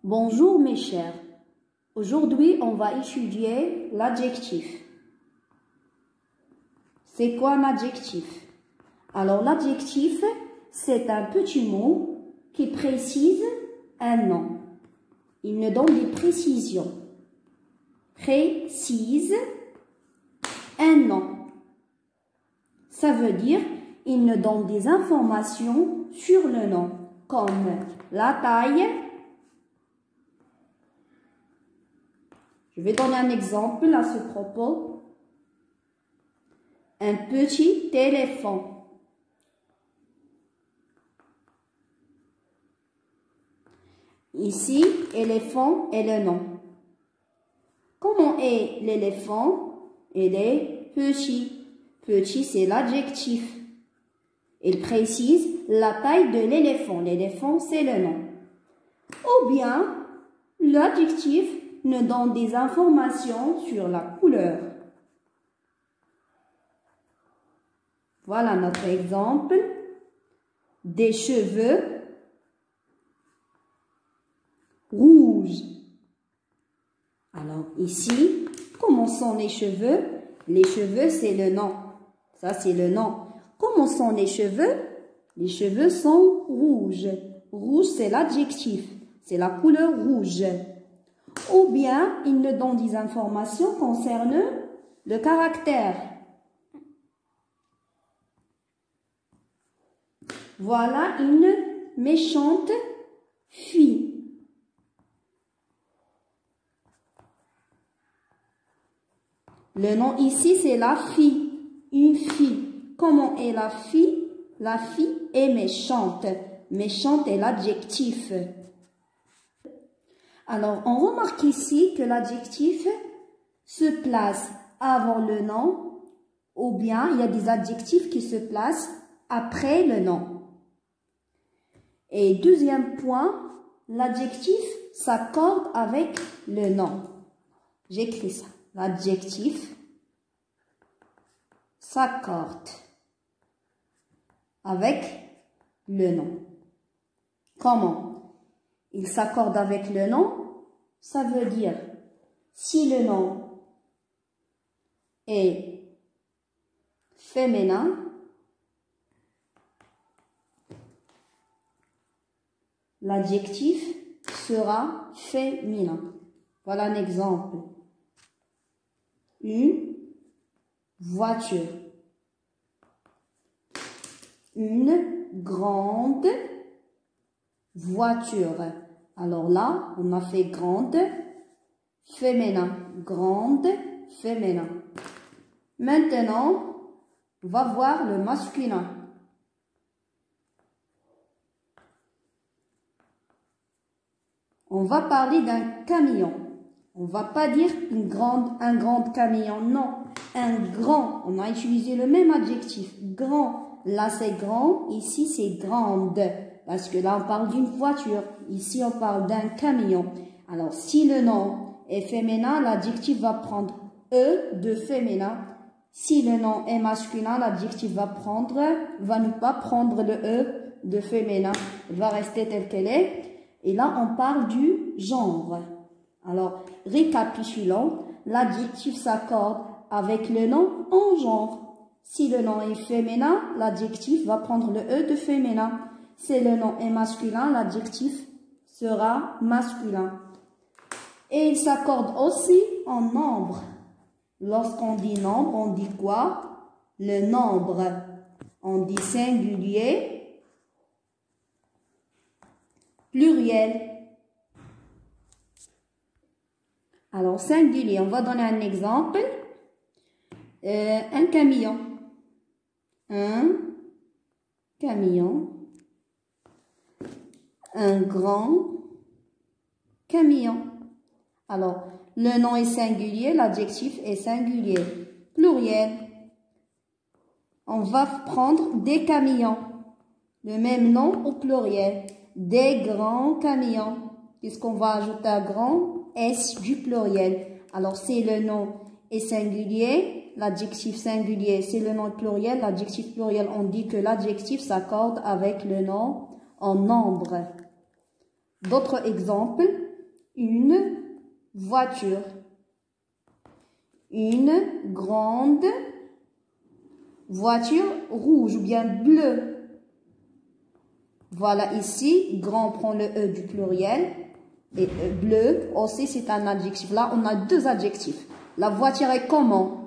Bonjour mes chers. Aujourd'hui, on va étudier l'adjectif. C'est quoi un adjectif? Alors, l'adjectif, c'est un petit mot qui précise un nom. Il nous donne des précisions. Précise un nom. Ça veut dire, il nous donne des informations sur le nom, comme la taille. Je vais donner un exemple à ce propos. Un petit éléphant. Ici, éléphant est le nom. Comment est l'éléphant? Il est petit. Petit, c'est l'adjectif. Il précise la taille de l'éléphant. L'éléphant, c'est le nom. Ou bien, l'adjectif nous donne des informations sur la couleur. Voilà notre exemple. Des cheveux rouges. Alors ici, comment sont les cheveux? Les cheveux, c'est le nom. Ça, c'est le nom. Comment sont les cheveux? Les cheveux sont rouges. Rouge, c'est l'adjectif. C'est la couleur rouge. Ou bien, il nous donne des informations concernant le caractère. Voilà une méchante fille. Le nom ici, c'est la fille. Une fille. Comment est la fille? La fille est méchante. Méchante est l'adjectif. Alors, on remarque ici que l'adjectif se place avant le nom, ou bien il y a des adjectifs qui se placent après le nom. Et deuxième point, l'adjectif s'accorde avec le nom. J'écris ça. L'adjectif s'accorde avec le nom. Comment? Il s'accorde avec le nom, ça veut dire si le nom est féminin, l'adjectif sera féminin. Voilà un exemple. Une voiture. Une grande voiture. Alors là, on a fait grande, féminin. Grande, féminin. Maintenant, on va voir le masculin. On va parler d'un camion. On va pas dire un grand camion, non. Un grand, on a utilisé le même adjectif. Grand, là c'est grand, ici c'est grande. Parce que là on parle d'une voiture, ici on parle d'un camion. Alors si le nom est féminin, l'adjectif va prendre E de féminin. Si le nom est masculin, l'adjectif va ne pas prendre le E de féminin. Il va rester tel qu'elle est. Et là on parle du genre. Alors, récapitulons, l'adjectif s'accorde avec le nom en genre. Si le nom est féminin, l'adjectif va prendre le E de féminin. Si le nom est masculin, l'adjectif sera masculin. Et il s'accorde aussi en nombre. Lorsqu'on dit nombre, on dit quoi? Le nombre. On dit singulier, pluriel. Alors, singulier, on va donner un exemple. Un camion. Un camion. Un grand camion. Alors, le nom est singulier, l'adjectif est singulier. Pluriel. On va prendre des camions. Le même nom au pluriel. Des grands camions. Qu'est-ce qu'on va ajouter à grand? S du pluriel. Alors, si le nom est singulier, l'adjectif singulier, c'est le nom pluriel. L'adjectif pluriel, on dit que l'adjectif s'accorde avec le nom en nombre. D'autres exemples, une voiture. Une grande voiture rouge ou bien bleue. Voilà ici, grand prend le E du pluriel. Et bleu aussi c'est un adjectif. Là on a deux adjectifs. La voiture est comment?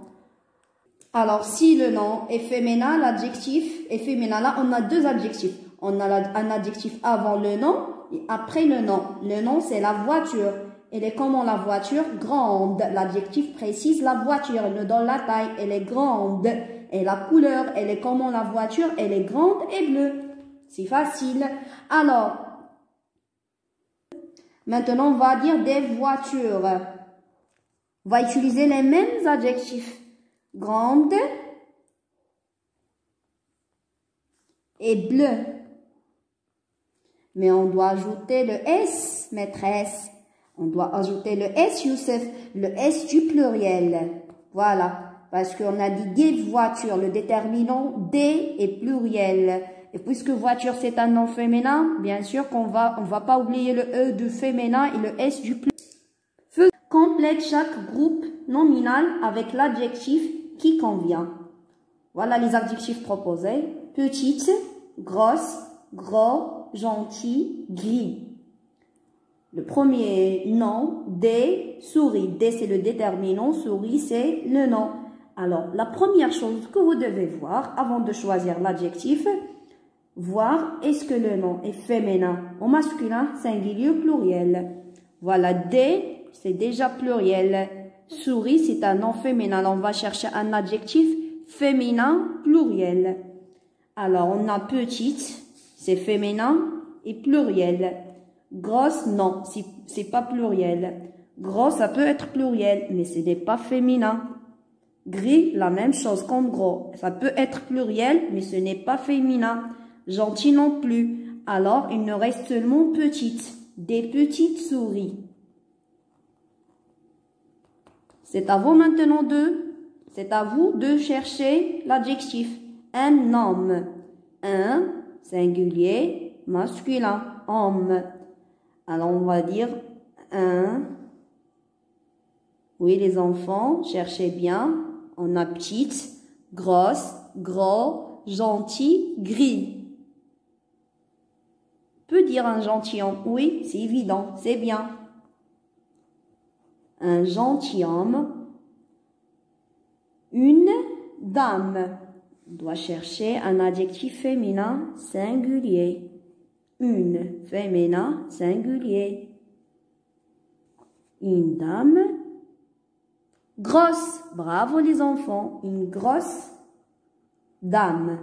Alors si le nom est féminin, l'adjectif est féminin. Là on a deux adjectifs. On a un adjectif avant le nom et après le nom. Le nom c'est la voiture. Elle est comment la voiture? Grande. L'adjectif précise la voiture. Elle nous donne la taille. Elle est grande. Et la couleur, elle est comment la voiture? Elle est grande et bleue. C'est facile. Alors, maintenant on va dire des voitures. On va utiliser les mêmes adjectifs. Grande et bleu. Mais on doit ajouter le S, maîtresse. On doit ajouter le S, Youssef, le S du pluriel. Voilà, parce qu'on a dit des voitures, le déterminant des est pluriel. Et puisque voiture c'est un nom féminin, bien sûr on va pas oublier le E du féminin et le S du pluriel. Complète chaque groupe nominal avec l'adjectif qui convient. Voilà les adjectifs proposés. Petite, grosse, gros, gentil, gris. Le premier nom, des, souris. Des, c'est le déterminant, souris, c'est le nom. Alors, la première chose que vous devez voir avant de choisir l'adjectif, voir est-ce que le nom est féminin ou masculin, singulier ou pluriel. Voilà, des, c'est déjà pluriel. Souris, c'est un nom féminin. Alors, on va chercher un adjectif féminin, pluriel. Alors, on a petite, c'est féminin et pluriel. Grosse, non, c'est pas pluriel. Gros, ça peut être pluriel, mais ce n'est pas féminin. Gris, la même chose comme gros. Ça peut être pluriel, mais ce n'est pas féminin. Gentil non plus. Alors, il nous reste seulement petite. Des petites souris. C'est à vous maintenant c'est à vous de chercher l'adjectif. Un homme. Un, singulier, masculin, homme. Alors, on va dire un. Oui, les enfants, cherchez bien. On a petite, grosse, gros, gentil, gris. On peut dire un gentilhomme. Oui, c'est évident, c'est bien. Un gentilhomme. Une dame. On doit chercher un adjectif féminin singulier. Une, féminin, singulier. Une dame. Grosse, bravo les enfants, une grosse dame.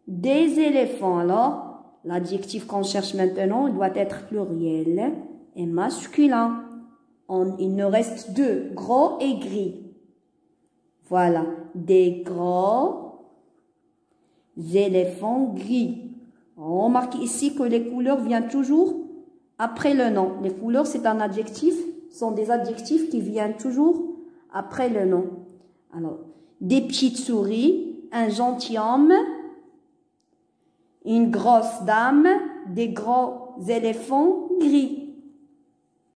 Des éléphants, alors, l'adjectif qu'on cherche maintenant doit être pluriel et masculin. Il nous reste deux, gros et gris. Voilà, des gros éléphants gris. On remarque ici que les couleurs viennent toujours après le nom. Les couleurs, c'est un adjectif, sont des adjectifs qui viennent toujours après le nom. Alors, des petites souris, un gentilhomme, une grosse dame, des gros éléphants gris.